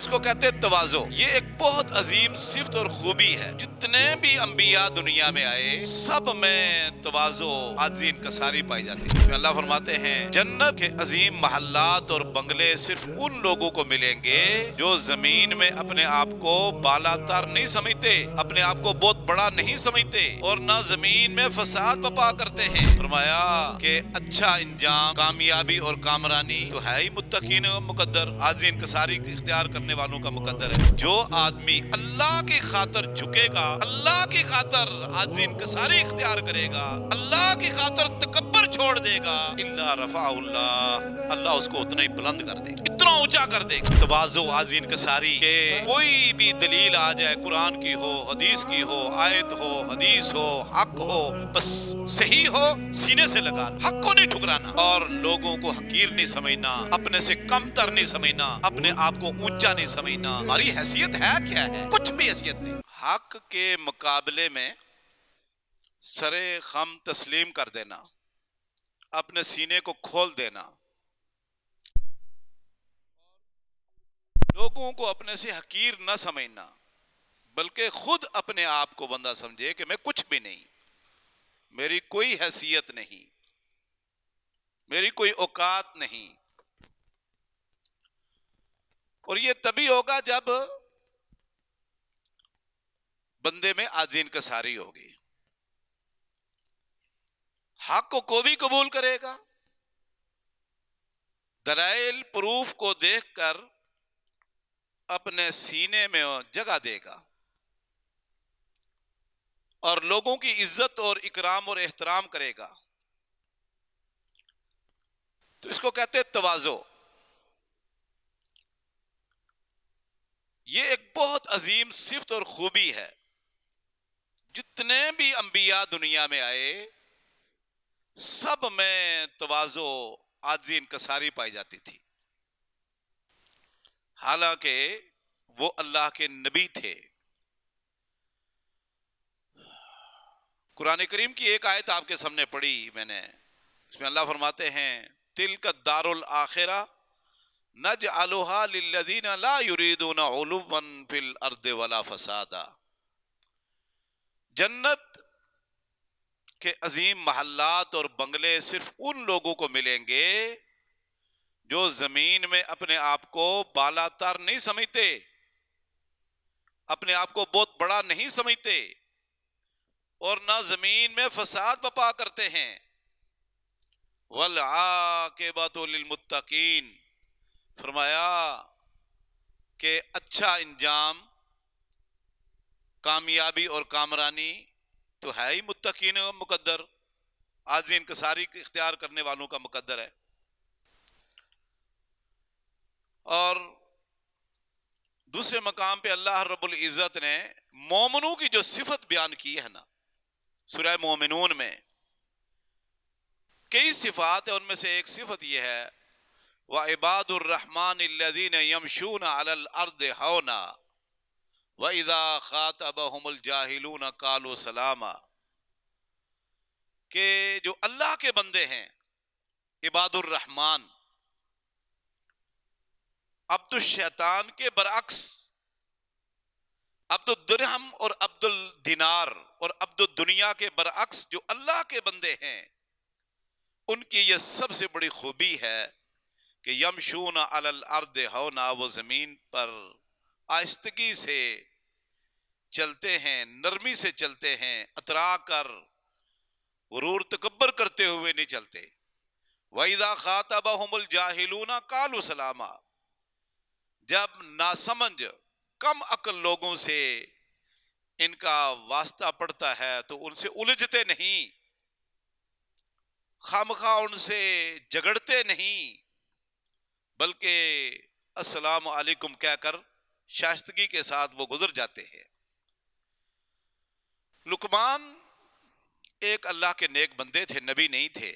اس کو کہتے ہیں تواضع۔ یہ ایک بہت عظیم صفت اور خوبی ہے۔ جتنے بھی انبیاء دنیا میں آئے سب میں تواضع، عاجزی، انکساری پائی جاتی ہے۔ اللہ فرماتے ہیں جنت کے عظیم محلات اور بنگلے صرف ان لوگوں کو ملیں گے جو زمین میں اپنے آپ کو بالا تر نہیں سمجھتے، اپنے آپ کو بہت بڑا نہیں سمجھتے اور نہ زمین میں فساد بپا کرتے ہیں۔ فرمایا کہ اچھا انجام، کامیابی اور کامرانی تو ہے ہی متقین کا مقدر، عاجزی انکساری اختیار کرنے والوں کا مقدر ہے۔ جو آدمی اللہ کی خاطر جھکے گا، اللہ کی خاطر عاجزی انکساری اختیار کرے گا، اللہ کی خاطر تکبر چھوڑ دے گا، الا رفع اللہ اس کو اتنا ہی بلند کر دے گا، اتنا اونچا کر دے گا۔ تواضع، عاجزی انکساری کہ کوئی بھی دلیل آ جائے، قرآن کی ہو، حدیث کی ہو، آیت ہو، حدیث ہو، حق ہو، بس صحیح ہو سینے سے لگانا، حق کو نہیں ٹھکرانا اور لوگوں کو حقیر نہیں سمجھنا، اپنے سے کم تر نہیں سمجھنا، اپنے آپ کو اونچا نہیں سمجھنا۔ ہماری حیثیت ہے کیا ہے؟ کچھ بھی حیثیت نہیں۔ حق کے مقابلے میں سرے خم تسلیم کر دینا، اپنے سینے کو کھول دینا، لوگوں کو اپنے سے حقیر نہ سمجھنا، بلکہ خود اپنے آپ کو بندہ سمجھے کہ میں کچھ بھی نہیں، میری کوئی حیثیت نہیں، میری کوئی اوقات نہیں۔ اور یہ تبھی ہوگا جب بندے میں عاجزی انکساری ہوگی، حق کو بھی قبول کرے گا، دلائل پروف کو دیکھ کر اپنے سینے میں جگہ دے گا اور لوگوں کی عزت اور اکرام اور احترام کرے گا۔ تو اس کو کہتے ہیں تواضع۔ یہ ایک بہت عظیم صفت اور خوبی ہے۔ جتنے بھی انبیاء دنیا میں آئے سب میں تواضع، عاجزی، انکساری پائی جاتی تھی، حالانکہ وہ اللہ کے نبی تھے۔ قرآن کریم کی ایک آیت آپ کے سامنے پڑھی میں نے، اس میں اللہ فرماتے ہیں تلک الدار الآخرہ نجعلها للذین لا یریدون علوا فی الارض ولا فسادا۔ جنت کے عظیم محلات اور بنگلے صرف ان لوگوں کو ملیں گے جو زمین میں اپنے آپ کو بالا تر نہیں سمجھتے، اپنے آپ کو بہت بڑا نہیں سمجھتے اور نہ زمین میں فساد بپا کرتے ہیں۔ والعاقبۃ للمتقین، فرمایا کہ اچھا انجام، کامیابی اور کامرانی تو ہے ہی متقین کا مقدر، عاجزی انکساری اختیار کرنے والوں کا مقدر ہے۔ اور دوسرے مقام پہ اللہ رب العزت نے مومنوں کی جو صفت بیان کی ہے نا، سورہ مومنون میں کئی صفات ہیں، ان میں سے ایک صفت یہ ہے وَعِبَادُ الرَّحْمَنِ الَّذِينَ يَمْشُونَ عَلَى الْأَرْضِ هَوْنًا وَإِذَا خَاطَبَهُمُ الْجَاهِلُونَ قَالُوا سَلَامًا، کہ جو اللہ کے بندے ہیں عباد الرحمن، عبد الشیطان کے برعکس، عبد الدرہم اور عبد الدینار اور عبد الدنیا کے برعکس جو اللہ کے بندے ہیں، ان کی یہ سب سے بڑی خوبی ہے کہ یمشون علی الارض ہونا، وہ زمین پر آہستگی سے چلتے ہیں، نرمی سے چلتے ہیں، اترا کر غرور تکبر کرتے ہوئے نہیں چلتے۔ وَإِذَا خَاطَبَهُمُ الْجَاهِلُونَ قَالُوا سَلَامًا، جب ناسمجھ کم عقل لوگوں سے ان کا واسطہ پڑتا ہے تو ان سے الجھتے نہیں، خامخواہ ان سے جھگڑتے نہیں، بلکہ السلام علیکم کہہ کر شائستگی کے ساتھ وہ گزر جاتے ہیں۔ لقمان ایک اللہ کے نیک بندے تھے، نبی نہیں تھے،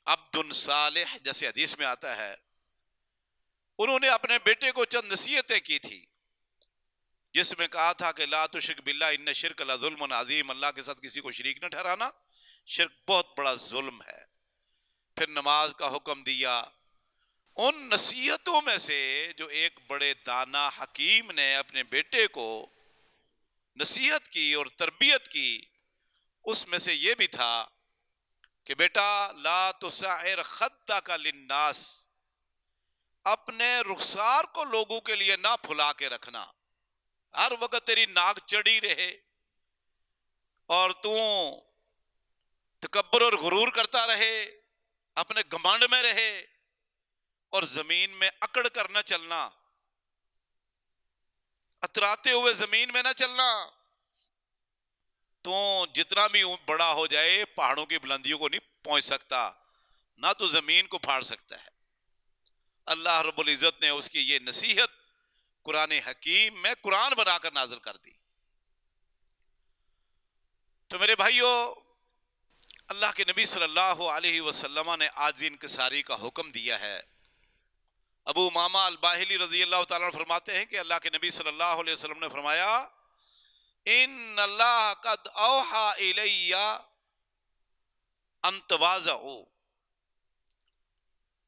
عبد صالح جیسے حدیث میں آتا ہے۔ انہوں نے اپنے بیٹے کو چند نصیحتیں کی تھی، جس میں کہا تھا کہ لا تشرک باللہ ان الشرک لظلم عظیم، اللہ کے ساتھ کسی کو شریک نہ ٹھہرانا، شرک بہت بڑا ظلم ہے۔ پھر نماز کا حکم دیا، ان نصیحتوں میں سے جو ایک بڑے دانا حکیم نے اپنے بیٹے کو نصیحت کی اور تربیت کی، اس میں سے یہ بھی تھا کہ بیٹا لا تسعر خدک للناس، اپنے رخسار کو لوگوں کے لیے نہ پھلا کے رکھنا، ہر وقت تیری ناک چڑھی رہے اور تو تکبر اور غرور کرتا رہے، اپنے گھمنڈ میں رہے اور زمین میں اکڑ کر نہ چلنا، اتراتے ہوئے زمین میں نہ چلنا۔ تو جتنا بھی بڑا ہو جائے پہاڑوں کی بلندیوں کو نہیں پہنچ سکتا، نہ تو زمین کو پھاڑ سکتا ہے۔ اللہ رب العزت نے اس کی یہ نصیحت قرآن حکیم میں قرآن بنا کر نازل کر دی۔ تو میرے بھائیوں، اللہ کے نبی صلی اللہ علیہ وسلم نے عاجزی انکساری کا حکم دیا ہے۔ ابو امامہ الباہلی رضی اللہ تعالیٰ عنہ فرماتے ہیں کہ اللہ کے نبی صلی اللہ علیہ وسلم نے فرمایا ان اللہ قد اوحى الی ان تواضعوا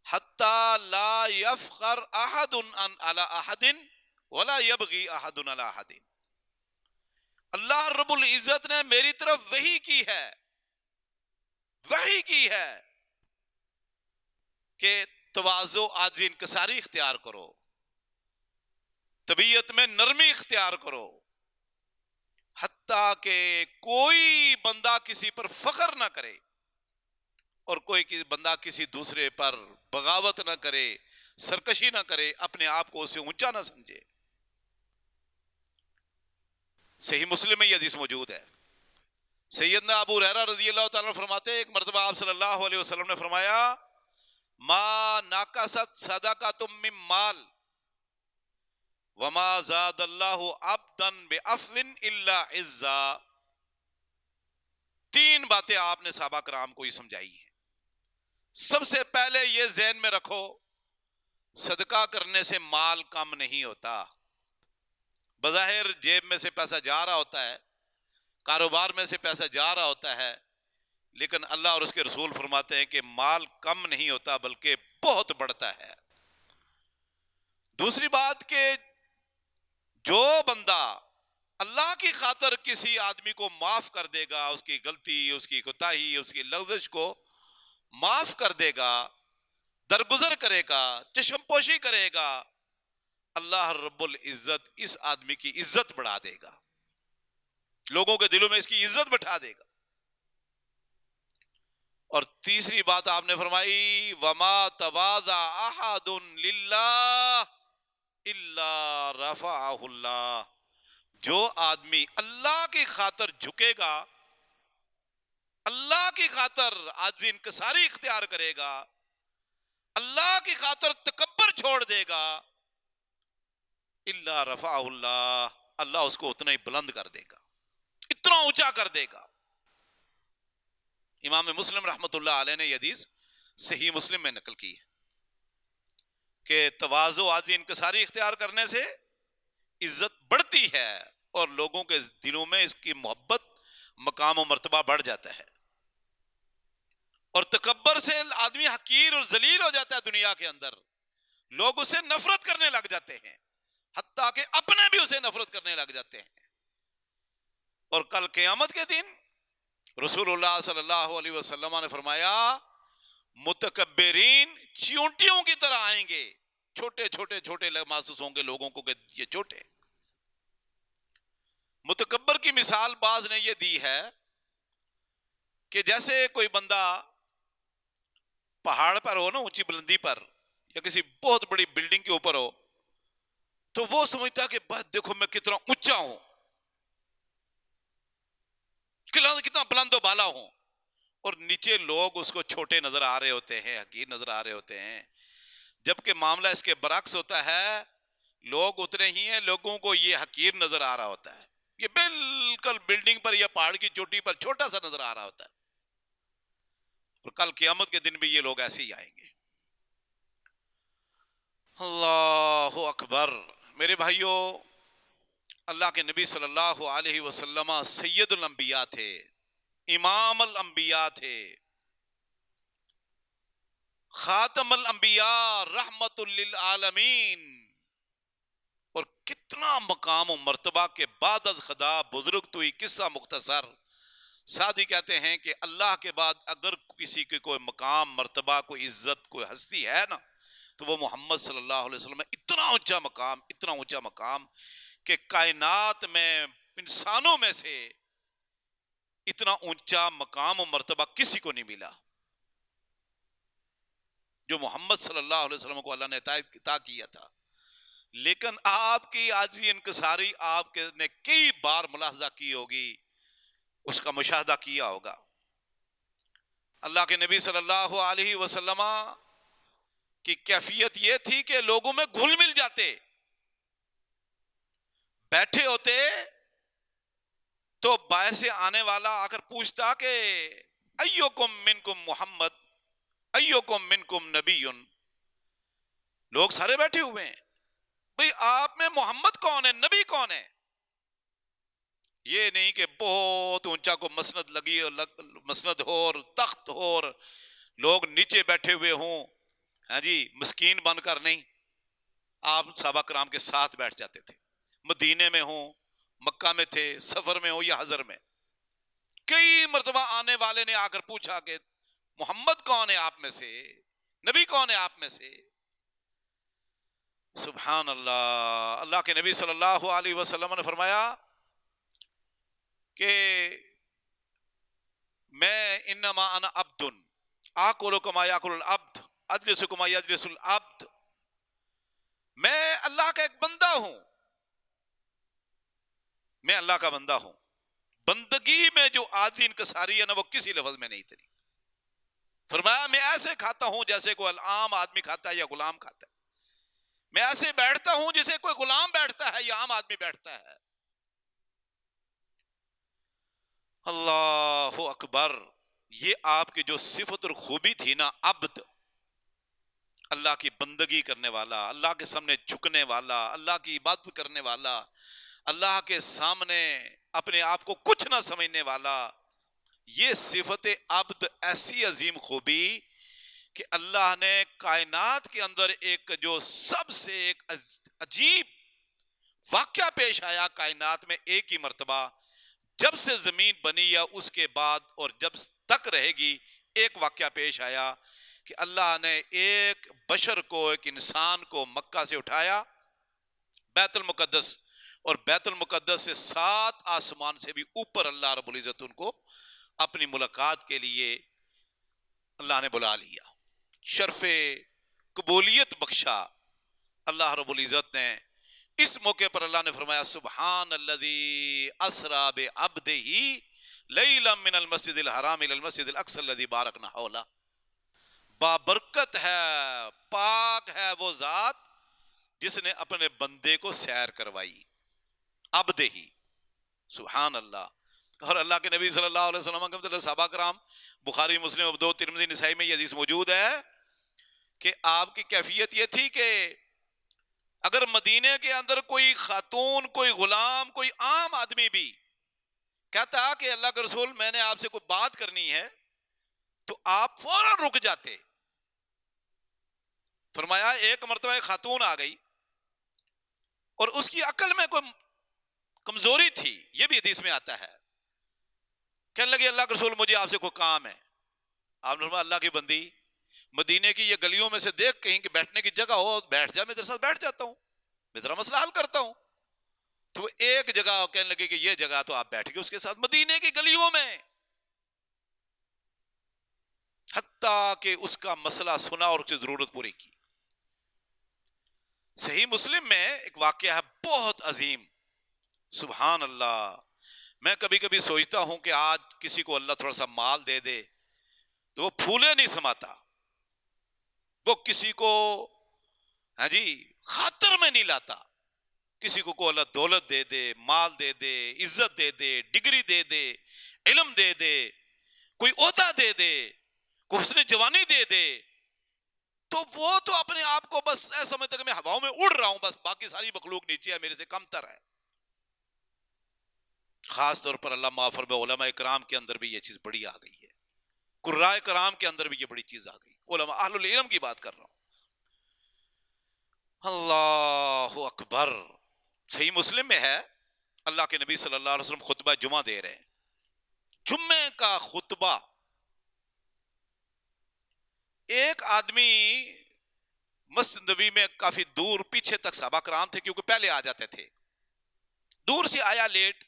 حتی لا یفخر احد علی احد ولا یبغی احد علی احد۔ اللہ رب العزت نے میری طرف وحی کی ہے کہ تواضع عاجزی انکساری اختیار کرو، طبیعت میں نرمی اختیار کرو، حتیٰ کہ کوئی بندہ کسی پر فخر نہ کرے اور کوئی بندہ کسی دوسرے پر بغاوت نہ کرے، سرکشی نہ کرے، اپنے آپ کو اسے اونچا نہ سمجھے۔ صحیح مسلم میں یہ حدیث موجود ہے۔ سیدنا ابو ہریرہ رضی اللہ تعالیٰ عنہ فرماتے ہیں ایک مرتبہ آپ صلی اللہ علیہ وسلم نے فرمایا ما ناقصت صدقۃ من مال وما زاد اللہ عبدا بعفو الا عزا۔ تین باتیں آپ نے صحابہ کرام کو یہ سمجھائی ہیں۔ سب سے پہلے یہ ذہن میں رکھو، صدقہ کرنے سے مال کم نہیں ہوتا۔ بظاہر جیب میں سے پیسہ جا رہا ہوتا ہے، کاروبار میں سے پیسہ جا رہا ہوتا ہے، لیکن اللہ اور اس کے رسول فرماتے ہیں کہ مال کم نہیں ہوتا بلکہ بہت بڑھتا ہے۔ دوسری بات کہ جو بندہ اللہ کی خاطر کسی آدمی کو معاف کر دے گا، اس کی غلطی، اس کی کوتاہی، اس کی لغزش کو معاف کر دے گا، درگزر کرے گا، چشم پوشی کرے گا، اللہ رب العزت اس آدمی کی عزت بڑھا دے گا، لوگوں کے دلوں میں اس کی عزت بٹھا دے گا۔ اور تیسری بات آپ نے فرمائی وما تواضع احد للہ الا رفعہ اللہ، جو آدمی اللہ کی خاطر جھکے گا، اللہ کی خاطر عاجزی انکساری اختیار کرے گا، اللہ کی خاطر تکبر چھوڑ دے گا، الا رفعہ اللہ، اللہ اس کو اتنا ہی بلند کر دے گا، اتنا اونچا کر دے گا۔ امام مسلم رحمۃ اللہ علیہ نے یہ حدیث صحیح مسلم میں نقل کی ہے کہ تواضع عاجزی انکساری اختیار کرنے سے عزت بڑھتی ہے اور لوگوں کے دلوں میں اس کی محبت، مقام و مرتبہ بڑھ جاتا ہے، اور تکبر سے آدمی حقیر اور ذلیل ہو جاتا ہے دنیا کے اندر، لوگ اسے نفرت کرنے لگ جاتے ہیں، حتیٰ کہ اپنے بھی اسے نفرت کرنے لگ جاتے ہیں۔ اور کل قیامت کے دن رسول اللہ صلی اللہ علیہ وسلم نے فرمایا متکبرین چیونٹیوں کی طرح آئیں گے، چھوٹے محسوس ہوں گے لوگوں کو کہ یہ چھوٹے۔ متکبر کی مثال بعض نے یہ دی ہے کہ جیسے کوئی بندہ پہاڑ پر ہو نا، اونچی بلندی پر، یا کسی بہت بڑی بلڈنگ کے اوپر ہو، تو وہ سمجھتا کہ بس دیکھو میں کتنا اونچا ہوں، کتنا بلند و بالا ہوں، اور نیچے لوگ اس کو چھوٹے نظر آ رہے ہوتے ہیں، حقیر نظر آ رہے ہوتے ہیں۔ جبکہ معاملہ اس کے برعکس ہوتا ہے، لوگ اتنے ہی ہیں، لوگوں کو یہ حقیر نظر آ رہا ہوتا ہے، یہ بالکل بلڈنگ پر یا پہاڑ کی چوٹی پر چھوٹا سا نظر آ رہا ہوتا ہے۔ اور کل قیامت کے دن بھی یہ لوگ ایسے ہی آئیں گے۔ اللہ اکبر۔ میرے بھائیوں، اللہ کے نبی صلی اللہ علیہ وسلم سید الانبیاء تھے، امام الانبیاء تھے، خاتم الانبیاء رحمت للعالمین، اور کتنا مقام و مرتبہ کے بعد از خدا بزرگ تو ہی قصہ مختصر. سعدی کہتے ہیں کہ اللہ کے بعد اگر کسی کے کوئی مقام مرتبہ کوئی عزت کوئی ہستی ہے نا تو وہ محمد صلی اللہ علیہ وسلم ہے. اتنا اونچا مقام، اتنا اونچا مقام کہ کائنات میں انسانوں میں سے اتنا اونچا مقام و مرتبہ کسی کو نہیں ملا جو محمد صلی اللہ علیہ وسلم کو اللہ نے عطا کیا تھا. لیکن آپ کی عاجزی انکساری آپ نے کئی بار ملاحظہ کی ہوگی، اس کا مشاہدہ کیا ہوگا. اللہ کے نبی صلی اللہ علیہ وسلم کی کیفیت یہ تھی کہ لوگوں میں گھل مل جاتے، بیٹھے ہوتے تو باہر سے آنے والا آ کر پوچھتا کہ ایوکم منکم محمد ایوکم منکم نبی. لوگ سارے بیٹھے ہوئے ہیں، بھئی آپ میں محمد کون ہے، نبی کون ہے؟ یہ نہیں کہ بہت اونچا کو مسند لگی مسند ہو اور تخت ہو اور لوگ نیچے بیٹھے ہوئے ہوں، ہاں جی مسکین بن کر. نہیں، آپ صحابہ کرام کے ساتھ بیٹھ جاتے تھے، مدینے میں ہوں، مکہ میں تھے، سفر میں ہوں یا حضر میں. کئی مرتبہ آنے والے نے آ کر پوچھا کہ محمد کون ہے آپ میں سے، نبی کون ہے آپ میں سے. سبحان اللہ. اللہ کے نبی صلی اللہ علیہ وسلم نے فرمایا کہ میں انما انا عبد آکل کما یاکل العبد اجلس کما یجلس العبد. میں اللہ کا ایک بندہ ہوں، میں اللہ کا بندہ ہوں. بندگی میں جو عاجزی انکساری ہے نا وہ کسی لفظ میں نہیں تھی. فرمایا میں ایسے کھاتا ہوں جیسے کوئی عام آدمی کھاتا ہے یا غلام کھاتا ہے. میں ایسے بیٹھتا ہوں جیسے کوئی غلام بیٹھتا ہے یا عام آدمی بیٹھتا ہے. اللہ اکبر. یہ آپ کی جو صفت اور خوبی تھی نا، عبد، اللہ کی بندگی کرنے والا، اللہ کے سامنے جھکنے والا، اللہ کی عبادت کرنے والا، اللہ کے سامنے اپنے آپ کو کچھ نہ سمجھنے والا. یہ صفت عبد ایسی عظیم خوبی کہ اللہ نے کائنات کے اندر ایک جو سب سے ایک عجیب واقعہ پیش آیا کائنات میں ایک ہی مرتبہ، جب سے زمین بنی یا اس کے بعد اور جب تک رہے گی، ایک واقعہ پیش آیا کہ اللہ نے ایک بشر کو، ایک انسان کو مکہ سے اٹھایا بیت المقدس، اور بیت المقدس سے 7 آسمان سے بھی اوپر اللہ رب العزت ان کو اپنی ملاقات کے لیے اللہ نے بلا لیا. شرف قبولیت بخشا اللہ رب العزت نے. اس موقع پر اللہ نے فرمایا سبحان الذی اسری بعبدہ لیلا من المسجد الحرام الى المسجد الاقصى الذی بارکنا حولہ. بابرکت ہے، پاک ہے وہ ذات جس نے اپنے بندے کو سیر کروائی. عبدہ ہی، سبحان اللہ. اور اللہ کے نبی صلی اللہ علیہ وسلم کے مطلب صحابہ کرام، بخاری مسلم ابو داؤد ترمذی نسائی میں یہ حدیث موجود ہے کہ آپ کی کیفیت یہ تھی کہ اگر مدینے کے اندر کوئی خاتون، کوئی غلام، کوئی عام آدمی بھی کہتا کہ اللہ کے رسول میں نے آپ سے کوئی بات کرنی ہے تو آپ فوراً رک جاتے. فرمایا ایک مرتبہ ایک خاتون آ گئی اور اس کی عقل میں کوئی کمزوری تھی، یہ بھی حدیث میں آتا ہے. کہنے لگے اللہ کے رسول مجھے آپ سے کوئی کام ہے. آپ نے فرمایا اللہ کی بندی، مدینے کی یہ گلیوں میں سے دیکھ کہیں کہ بیٹھنے کی جگہ ہو، بیٹھ جا، میں تیرے ساتھ بیٹھ جاتا ہوں، میں تیرا مسئلہ حل کرتا ہوں. تو وہ ایک جگہ کہنے لگے کہ یہ جگہ تو آپ بیٹھ گئے اس کے ساتھ مدینے کی گلیوں میں، حتیٰ کہ اس کا مسئلہ سنا اور اس کی ضرورت پوری کی. صحیح مسلم میں ایک واقعہ ہے بہت عظیم. سبحان اللہ. میں کبھی کبھی سوچتا ہوں کہ آج کسی کو اللہ تھوڑا سا مال دے دے تو وہ پھولے نہیں سماتا، وہ کسی کو ہاں جی خاطر میں نہیں لاتا. کسی کو اللہ دولت دے دے، مال دے دے، عزت دے دے، ڈگری دے دے، علم دے دے، کوئی عہدہ دے دے، کوئی حسن جوانی دے دے، تو وہ تو اپنے آپ کو بس ایسا سمجھتا کہ میں ہواؤں میں اڑ رہا ہوں، بس باقی ساری مخلوق نیچے ہے، میرے سے کم تر ہے. خاص طور پر اللہ معاف فرمائے علماء کرام کے اندر بھی یہ چیز بڑی آ گئی ہے، قراء کرام کے اندر بھی یہ بڑی چیز آ گئی. علماء اہل العلم کی بات کر رہا ہوں. اللہ اکبر. صحیح مسلم میں ہے اللہ کے نبی صلی اللہ علیہ وسلم خطبہ جمعہ دے رہے ہیں. جمعے کا خطبہ ایک آدمی مسجد نبی میں کافی دور پیچھے تک صحابہ کرام تھے کیونکہ پہلے آ جاتے تھے. دور سے آیا لیٹ,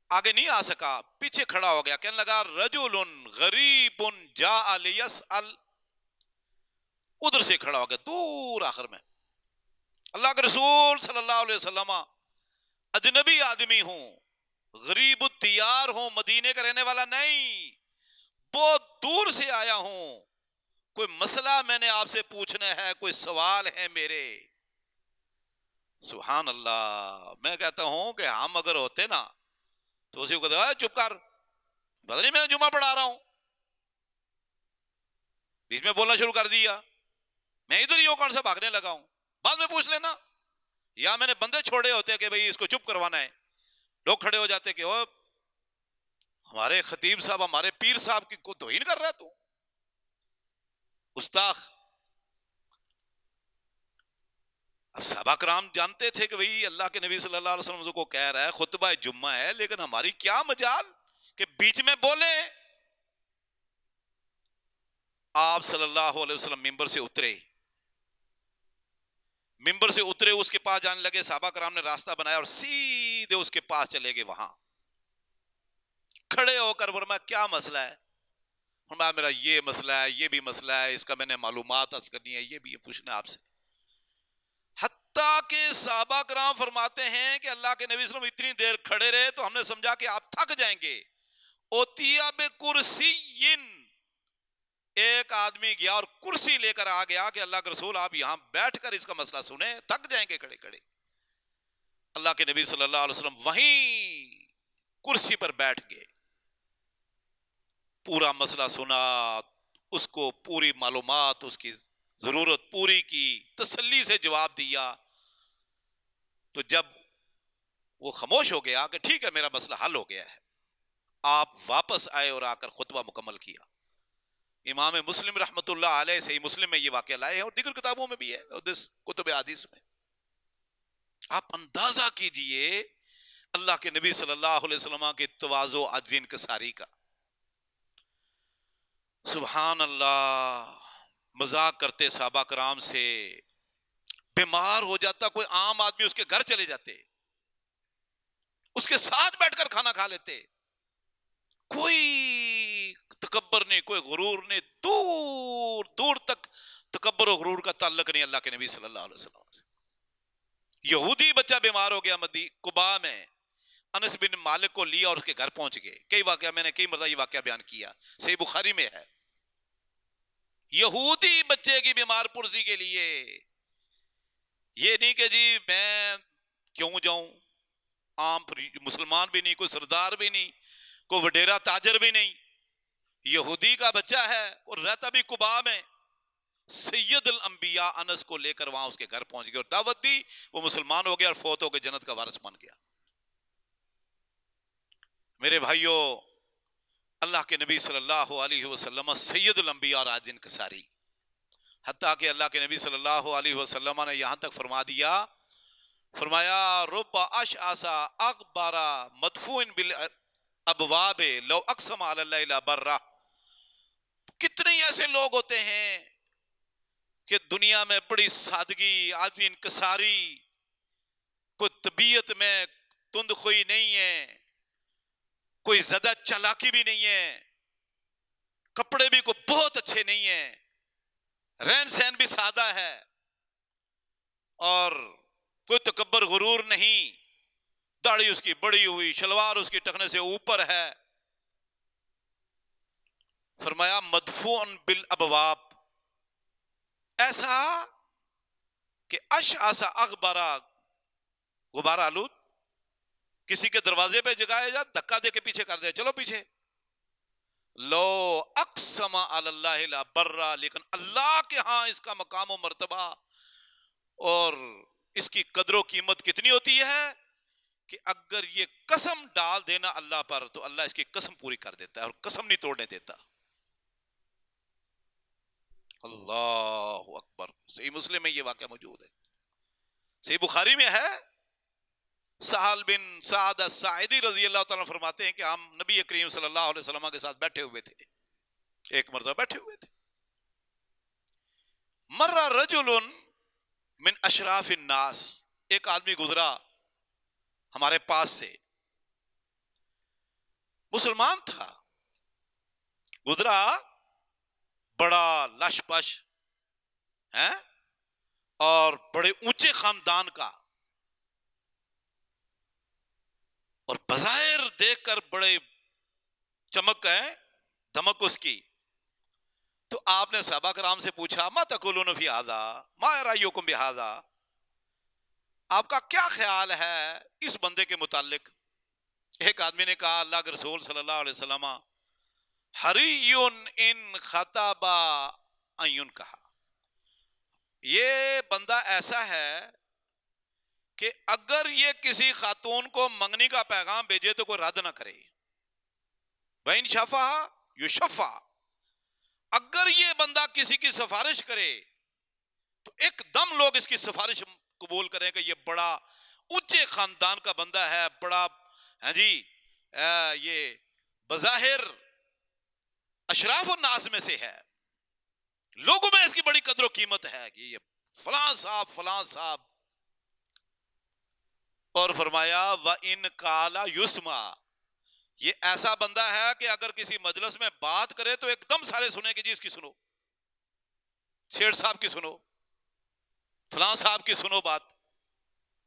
آگے نہیں آ سکا, پیچھے کھڑا ہو گیا, کہنے لگا رجل غریب جاء لیسأل. ادھر سے کھڑا ہو گیا دور آخر میں. اللہ کے رسول صلی اللہ علیہ وسلم اجنبی آدمی ہوں, غریب الدیار ہوں, مدینے کا رہنے والا نہیں, بہت دور سے آیا ہوں, کوئی مسئلہ میں نے آپ سے پوچھنا ہے, کوئی سوال ہے میرے. سبحان اللہ. میں کہتا ہوں کہ ہم اگر ہوتے نا تو اسی کو کہتے چپ کر, پتہ نہیں میں جمعہ پڑھا رہا ہوں, بیچ میں بولنا شروع کر دیا, میں ادھر ہی ہوں, کون سا بھاگنے لگا ہوں, بعد میں پوچھ لینا. یا میں نے بندے چھوڑے ہوتے کہ بھئی اس کو چپ کروانا ہے, لوگ کھڑے ہو جاتے کہ او ہمارے خطیب صاحب, ہمارے پیر صاحب کی کو توہین کر رہا ہے تو گستاخ. اب صحابہ کرام جانتے تھے کہ بھئی اللہ کے نبی صلی اللہ علیہ وسلم کو کہہ رہا ہے خطبہ جمعہ ہے, لیکن ہماری کیا مجال کہ بیچ میں بولے. آپ صلی اللہ علیہ وسلم ممبر سے اترے, اس کے پاس جانے لگے. صحابہ کرام نے راستہ بنایا اور سیدھے اس کے پاس چلے گئے. وہاں کھڑے ہو کر فرمایا کیا مسئلہ ہے؟ فرمایا میرا یہ مسئلہ ہے, یہ بھی مسئلہ ہے, اس کا میں نے معلومات حاصل کرنی ہے, یہ بھی پوچھنا ہے آپ سے. حتیٰ کہ صحابہ کرام فرماتے ہیں کہ اللہ کے نبی صلی اللہ علیہ وسلم اتنی دیر کھڑے رہے تو ہم نے سمجھا کہ آپ تھک جائیں گے. اوتیا بکرسی, ایک آدمی گیا اور کرسی لے کر آ گیا کہ اللہ کے رسول آپ یہاں بیٹھ کر اس کا مسئلہ سنیں, تھک جائیں گے کھڑے کھڑے. اللہ کے نبی صلی اللہ علیہ وسلم وہیں کرسی پر بیٹھ گئے, پورا مسئلہ سنا, اس کو پوری معلومات, اس کی ضرورت پوری کی, تسلی سے جواب دیا. تو جب وہ خاموش ہو گیا کہ ٹھیک ہے میرا مسئلہ حل ہو گیا ہے, آپ واپس آئے اور آ کر خطبہ مکمل کیا. امام مسلم رحمۃ اللہ علیہ صحیح مسلم میں یہ واقعہ لائے ہیں اور دیگر کتابوں میں بھی ہے, کتب حدیث میں. آپ اندازہ کیجئے اللہ کے نبی صلی اللہ علیہ وسلم کے تواضع و عجز انکساری کا. سبحان اللہ. مذاق کرتے صحابہ کرام سے, بیمار ہو جاتا کوئی عام آدمی اس کے گھر چلے جاتے, اس کے ساتھ بیٹھ کر کھانا کھا لیتے, کوئی تکبر نہیں, کوئی غرور نہیں, دور دور تک تکبر و غرور کا تعلق نہیں اللہ کے نبی صلی اللہ علیہ وسلم سے. یہودی بچہ بیمار ہو گیا قباء میں, انس بن مالک کو لیا اور اس کے گھر پہنچ گئے. کئی واقعہ میں نے کئی مرتبہ یہ واقعہ بیان کیا, صحیح بخاری میں ہے. یہودی بچے کی بیمار پرسی کے لیے, یہ نہیں کہ جی میں کیوں جاؤں, عام مسلمان بھی نہیں, کوئی سردار بھی نہیں, کوئی وڈیرا تاجر بھی نہیں, یہودی کا بچہ ہے اور رہتا بھی قباء میں. سید الانبیاء انس کو لے کر وہاں اس کے گھر پہنچ گئے اور دعوت دی. وہ مسلمان ہو گیا اور فوت ہو کے جنت کا وارث بن گیا. میرے بھائیوں, اللہ کے نبی صلی اللہ علیہ وسلم سید الانبیاء اور عاجز انکساری, حتیٰ کہ اللہ کے نبی صلی اللہ علیہ وسلم نے یہاں تک فرمایا رب اشعث اغبر مدفوع بالابواب لو اقسم علی اللہ لبرہ. کتنے ایسے لوگ ہوتے ہیں کہ دنیا میں بڑی سادگی, عاجز انکساری, کوئی طبیعت میں تند خوئی نہیں ہے, کوئی زیادہ چالاکی بھی نہیں ہے, کپڑے بھی کوئی بہت اچھے نہیں ہیں, رہن سہن بھی سادہ ہے, اور کوئی تکبر غرور نہیں, داڑھی اس کی بڑی ہوئی, شلوار اس کی ٹخنے سے اوپر ہے. فرمایا مدفوع بالابواب, ایسا کہ اشعث اغبر, غبار آلود, کسی کے دروازے پہ جگایا جا, دھکا دے کے پیچھے کر دے, چلو پیچھے. لو اقسم علی اللہ لبرہ, لیکن اللہ کے ہاں اس کا مقام و مرتبہ اور اس کی قدر و قیمت کتنی ہوتی ہے کہ اگر یہ قسم ڈال دینا اللہ پر تو اللہ اس کی قسم پوری کر دیتا ہے اور قسم نہیں توڑنے دیتا. اللہ اکبر. صحیح مسلم میں یہ واقعہ موجود ہے, صحیح بخاری میں ہے. سہل بن سعد الساعدی رضی اللہ تعالیٰ فرماتے ہیں کہ ہم نبی کریم صلی اللہ علیہ وسلم کے ساتھ بیٹھے ہوئے تھے, ایک مرتبہ بیٹھے ہوئے تھے. مر رجل من اشراف الناس, ایک آدمی گزرا ہمارے پاس سے, مسلمان تھا, گزرا, بڑا لش پش ہے اور بڑے اونچے خاندان کا, اور بظاہر دیکھ کر بڑے چمک ہے, دمک اس کی. تو آپ نے صحابہ کرام سے پوچھا ما تقولون فی ھذا ما رأیکم بھذا, آپ کا کیا خیال ہے اس بندے کے متعلق؟ ایک آدمی نے کہا اللہ کے رسول صلی اللہ علیہ وسلم حری ان خطب ان ينکح, یہ بندہ ایسا ہے کہ اگر یہ کسی خاتون کو منگنی کا پیغام بھیجے تو کوئی رد نہ کرے. وَإِن شَفَعَ يُشَفَّعَ, اگر یہ بندہ کسی کی سفارش کرے تو ایک دم لوگ اس کی سفارش قبول کریں کہ یہ بڑا اونچے خاندان کا بندہ ہے, بڑا ہاں جی یہ بظاہر اشراف الناس میں سے ہے, لوگوں میں اس کی بڑی قدر و قیمت ہے کہ یہ فلاں صاحب فلاں صاحب. اور فرمایا وَإِن قَالَ يُسْمَعَ, یہ ایسا بندہ ہے کہ اگر کسی مجلس میں بات کرے تو ایک دم سارے سنیں کہ جی اس کی سنو, شیخ صاحب کی سنو, فلاں صاحب کی سنو بات,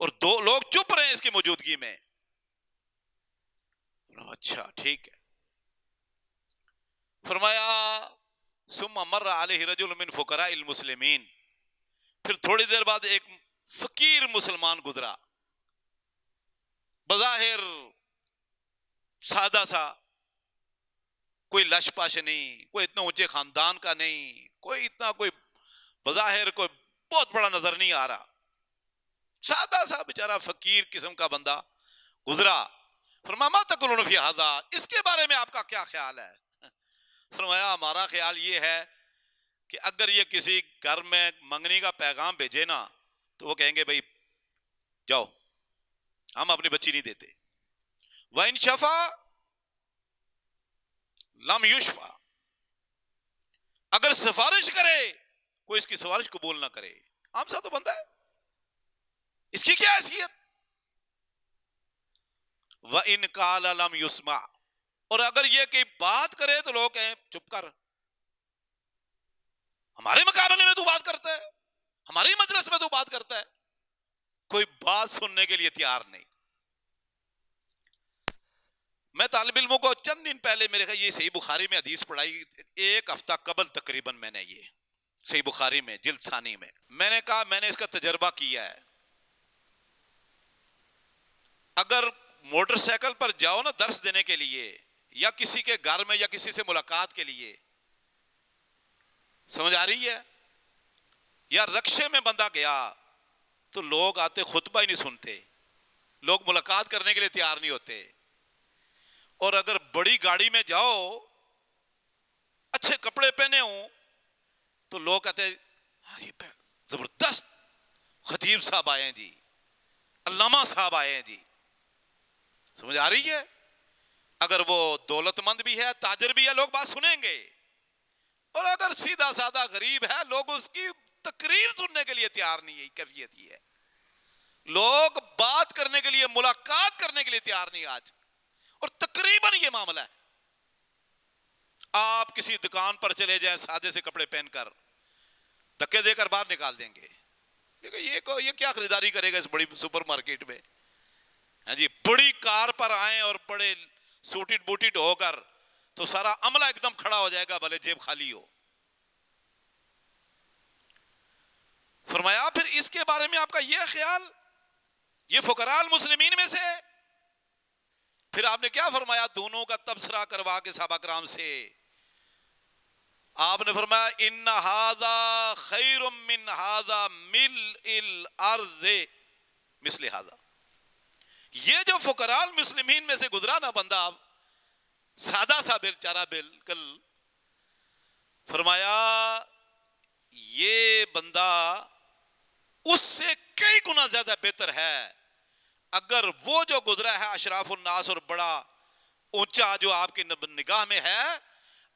اور دو لوگ چپ رہے ہیں اس کی موجودگی میں. اچھا ٹھیک ہے. فرمایا ثم مر علیہ رجل من فقراء المسلمین, پھر تھوڑی دیر بعد ایک فقیر مسلمان گزرا, بظاہر سادہ سا, کوئی لش پش نہیں, کوئی اتنا اونچے خاندان کا نہیں, کوئی اتنا کوئی بظاہر کوئی بہت بڑا نظر نہیں آ رہا, سادہ سا بیچارہ فقیر قسم کا بندہ گزرا. فرمایا ما تقولون فی ھذا, اس کے بارے میں آپ کا کیا خیال ہے؟ فرمایا ہمارا خیال یہ ہے کہ اگر یہ کسی گھر میں منگنی کا پیغام بھیجے نا تو وہ کہیں گے بھائی جاؤ, ہم اپنی بچی نہیں دیتے. وَإِن شَفَعَ لَمْ يُشْفَعَ, اگر سفارش کرے کوئی اس کی سفارش قبول نہ کرے. عام سا تو بندہ ہے, اس کی کیا حیثیت؟ وَإِن قَالَ لَمْ يُسْمَعْ, اور اگر یہ کہ بات کرے تو لوگ کہیں چپ کر, ہمارے مقابلے میں تو بات کرتا ہے, ہماری مجلس میں تو بات کرتا ہے, کوئی بات سننے کے لیے تیار نہیں. میں طالب علموں کو چند دن پہلے میرے خیال یہ صحیح بخاری میں حدیث پڑھائی, ایک ہفتہ قبل تقریباً میں نے یہ صحیح بخاری میں جلد ثانی میں نے کہا میں نے اس کا تجربہ کیا ہے. اگر موٹر سائیکل پر جاؤ نا درس دینے کے لیے یا کسی کے گھر میں یا کسی سے ملاقات کے لیے, سمجھ آ رہی ہے, یا رکشے میں بندہ گیا تو لوگ آتے خطبہ ہی نہیں سنتے, لوگ ملاقات کرنے کے لیے تیار نہیں ہوتے. اور اگر بڑی گاڑی میں جاؤ اچھے کپڑے پہنے ہوں تو لوگ کہتے ہیں زبردست خطیب صاحب آئے ہیں جی, علامہ صاحب آئے ہیں جی. سمجھ آ رہی ہے؟ اگر وہ دولت مند بھی ہے, تاجر بھی ہے, لوگ بات سنیں گے. اور اگر سیدھا سادہ غریب ہے لوگ اس کی تقریر سننے کے لیے تیار نہیں ہے. کیفیت یہ ہے, لوگ بات کرنے کے لیے ملاقات کرنے کے لیے تیار نہیں آج. اور تقریباً یہ معاملہ ہے, آپ کسی دکان پر چلے جائیں سادے سے کپڑے پہن کر, دھکے دے کر باہر نکال دیں گے. یہ کیا خریداری کرے گا اس بڑی سپر مارکیٹ میں؟ ہاں جی, بڑی کار پر آئیں اور بڑے سوٹڈ بوٹڈ ہو کر تو سارا عملہ ایک دم کھڑا ہو جائے گا بھلے جیب خالی ہو. فرمایا پھر اس کے بارے میں آپ کا یہ خیال, یہ فقراء المسلمین میں سے. پھر آپ نے کیا فرمایا, دونوں کا تبصرہ کروا کے صحابہ کرام سے آپ نے فرمایا ان ھذا خیر من ھذا ملء الارض مثل ھذا. یہ جو فقراء المسلمین میں سے گزرا نا بندہ, سادہ سا بیچارہ بالکل, فرمایا یہ بندہ اس سے کئی گنا زیادہ بہتر ہے اگر وہ جو گزرا ہے اشراف الناس اور بڑا اونچا جو آپ کی نگاہ میں ہے،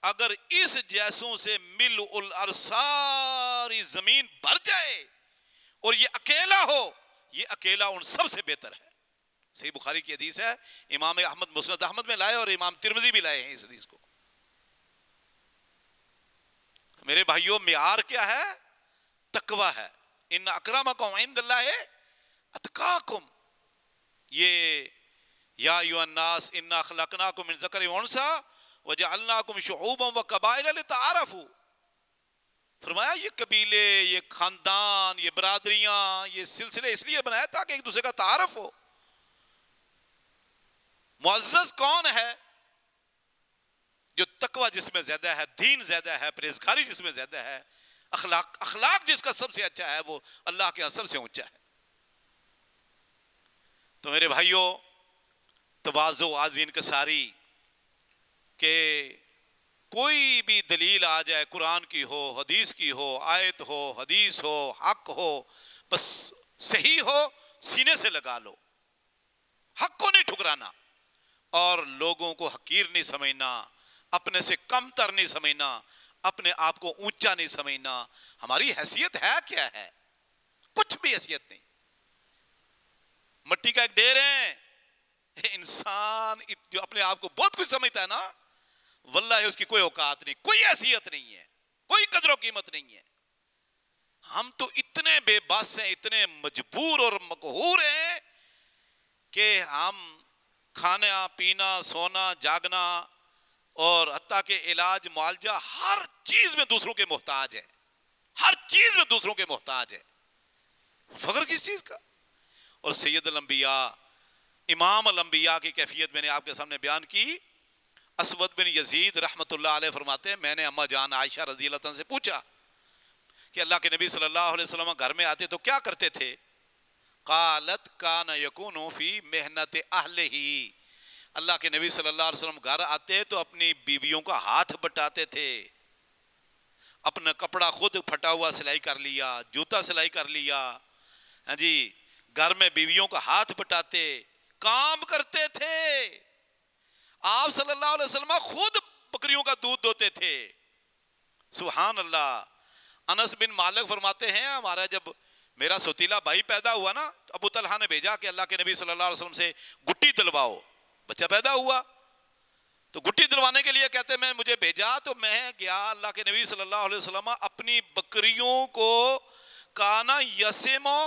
اگر اس جیسوں سے ملء الارض ساری زمین بھر جائے اور یہ اکیلا ہو، یہ اکیلا ان سب سے بہتر ہے۔ صحیح بخاری کی حدیث ہے، امام احمد مسند احمد میں لائے اور امام ترمذی بھی لائے ہیں اس حدیث کو۔ میرے بھائیوں، معیار کیا ہے؟ تقوی ہے۔ ان اکرمکم عند اللہ اتقاکم۔ یہ یا ایھا الناس انا خلقناکم من ذکر و انثی وجعلناکم شعوبا وقبائل لتعارفوا۔ فرمایا یہ قبیلے، یہ خاندان، یہ برادریاں، یہ سلسلے اس لیے بنایا تاکہ ایک دوسرے کا تعارف ہو۔ معزز کون ہے؟ جو تقوی جس میں زیادہ ہے، دین زیادہ ہے، پرہیزگاری جس میں زیادہ ہے، اخلاق جس کا سب سے اچھا ہے، وہ اللہ کے ہاں سب سے اونچا ہے۔ تو میرے بھائیوں، تواضع، عاجزی، انکساری، کہ کوئی بھی دلیل آ جائے، قرآن کی ہو، حدیث کی ہو، آیت ہو، حدیث ہو، حق ہو، بس صحیح ہو، سینے سے لگا لو، حق کو نہیں ٹھکرانا، اور لوگوں کو حقیر نہیں سمجھنا، اپنے سے کم تر نہیں سمجھنا، اپنے آپ کو اونچا نہیں سمجھنا۔ ہماری حیثیت ہے کیا ہے؟ کچھ بھی حیثیت نہیں، مٹی کا ایک ڈھیر ہے۔ انسان جو اپنے آپ کو بہت کچھ سمجھتا ہے نا، واللہ اس کی کوئی اوقات نہیں، کوئی حیثیت نہیں ہے، کوئی قدر و قیمت نہیں ہے۔ ہم تو اتنے بے بس ہیں، اتنے مجبور اور مقہور ہیں کہ ہم کھانا، پینا، سونا، جاگنا اور حتیٰ کہ علاج، معالجہ، ہر چیز میں دوسروں کے محتاج ہے، ہر چیز میں دوسروں کے محتاج ہے۔ فخر کس چیز کا؟ اور سید الانبیاء، امام الانبیاء کی کیفیت میں نے آپ کے سامنے بیان کی۔ اسود بن یزید رحمت اللہ علیہ فرماتے ہیں، میں نے اما جان عائشہ رضی اللہ عنہ سے پوچھا کہ اللہ کے نبی صلی اللہ علیہ وسلم گھر میں آتے تو کیا کرتے تھے؟ قالت کان یکون فی محنت اہلہ۔ اللہ کے نبی صلی اللہ علیہ وسلم گھر آتے تو اپنی بیویوں کا ہاتھ بٹاتے تھے، اپنا کپڑا خود پھٹا ہوا سلائی کر لیا، جوتا سلائی کر لیا، ہاں جی، گھر میں بیویوں کا ہاتھ بٹاتے، کام کرتے تھے۔ آپ صلی اللہ علیہ وسلم خود بکریوں کا دودھ دوتے تھے۔ سبحان اللہ۔ انس بن مالک فرماتے ہیں، ہمارا جب میرا سوتیلا بھائی پیدا ہوا نا، تو ابو طلحہ نے بھیجا کہ اللہ کے نبی صلی اللہ علیہ وسلم سے گٹی دلواؤ۔ بچہ پیدا ہوا تو گٹی دلوانے کے لیے کہتے میں مجھے بھیجا، تو میں گیا، اللہ کے نبی صلی اللہ علیہ وسلم اپنی بکریوں کو کانا یسمو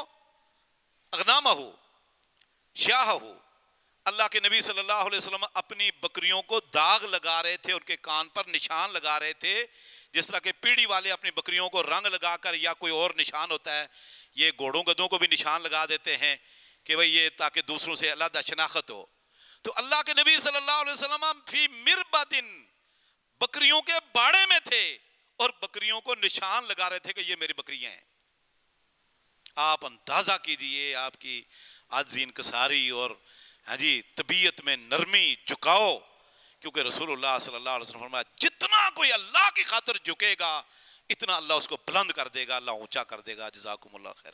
اغنامہ شاہ ہو، اللہ کے نبی صلی اللہ علیہ وسلم اپنی بکریوں کو داغ لگا رہے تھے، ان کے کان پر نشان لگا رہے تھے، جس طرح کہ پیڑھی والے اپنی بکریوں کو رنگ لگا کر یا کوئی اور نشان ہوتا ہے، یہ گھوڑوں گدوں کو بھی نشان لگا دیتے ہیں کہ بھئی یہ تاکہ دوسروں سے علیحدہ شناخت ہو۔ تو اللہ کے نبی صلی اللہ علیہ وسلم فی مربدن، بکریوں کے باڑے میں تھے اور بکریوں کو نشان لگا رہے تھے کہ یہ میری بکریاں ہیں۔ آپ اندازہ کیجئے آپ کی عاجزی، انکساری اور ہاں جی طبیعت میں نرمی، جھکاؤ، کیونکہ رسول اللہ صلی اللہ علیہ وسلم فرمایا جتنا کوئی اللہ کی خاطر جھکے گا اتنا اللہ اس کو بلند کر دے گا، اللہ اونچا کر دے گا۔ جزاکم اللہ خیر۔